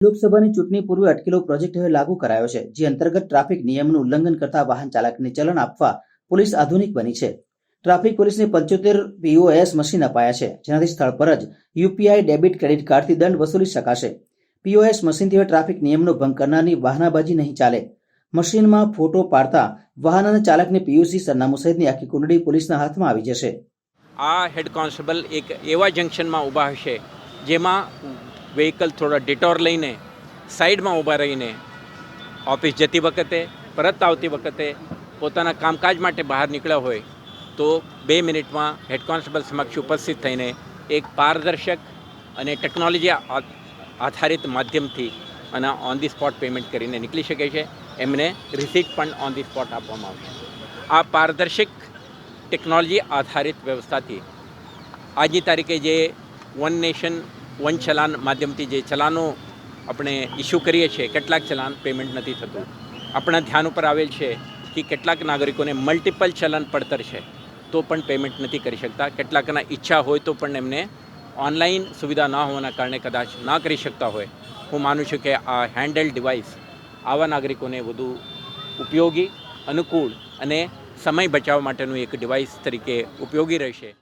લોકસભાની ચૂંટણી પૂર્વે અટકેલો પ્રોજેક્ટ હવે લાગુ કરાયો છે, જે અંતર્ગત ટ્રાફિક નિયમનું ઉલ્લંઘન કરતા વાહન ચાલકને ચલણ આપવા પોલીસ આધુનિક બની છે. ટ્રાફિક પોલીસને 75 પીઓએસ મશીન અપાયા છે, જેનાથી સ્થળ પર જ યુપીઆઈ ડેબિટ ક્રેડિટ કાર્ડથી દંડ વસૂલી શકાશે. પીઓએસ મશીનથી હવે ટ્રાફિક નિયમનો ભંગ કરનારની વાહનાબાજી નહીં ચાલે. મશીનમાં ફોટો પાડતા વાહન અને ચાલકને પીયુસી સરનામું સહિતની આખી કુંડળી પોલીસના હાથમાં આવી જશે. આ હેડ કોન્સ્ટેબલ એક એવા જંકશનમાં ઊભા હશે જેમાં વ્હીકલ થોડા ડિટોર લઈને સાઈડમાં ઊભા રહીને ઓફિસ જતી વખતે પરત આવતી વખતે પોતાના કામકાજ માટે બહાર નીકળ્યા હોય તો 2 મિનિટમાં હેડ કોન્સ્ટેબલ સમક્ષ ઉપસ્થિત થઈને એક પારદર્શક અને ટેકનોલોજી આધારિત માધ્યમથી અને ઓન ધી સ્પોટ પેમેન્ટ કરીને નીકળી શકે છે. એમને રિસીટ પણ ઓન ધી સ્પોટ આપવામાં આવશે. આ પારદર્શક ટેકનોલોજી આધારિત વ્યવસ્થાથી આજની તારીખે જે વન નેશન વન ચલાન માધ્યમથી જે ચલાનો આપણે ઇસ્યુ કરીએ છીએ, કેટલાક ચલાન પેમેન્ટ નથી થતું. આપણા ધ્યાન ઉપર આવેલ છે કે કેટલાક નાગરિકોને મલ્ટિપલ ચલન પડતર છે તો પણ પેમેન્ટ નથી કરી શકતા. કેટલાકના ઈચ્છા હોય તો પણ એમને ઓનલાઈન સુવિધા ન હોવાના કારણે કદાચ ના કરી શકતા હોય. હું માનું છું કે આ હેન્ડહેલ્ડ ડિવાઇસ આવા નાગરિકોને વધુ ઉપયોગી, અનુકૂળ અને સમય બચાવવા માટેનું એક ડિવાઇસ તરીકે ઉપયોગી રહેશે.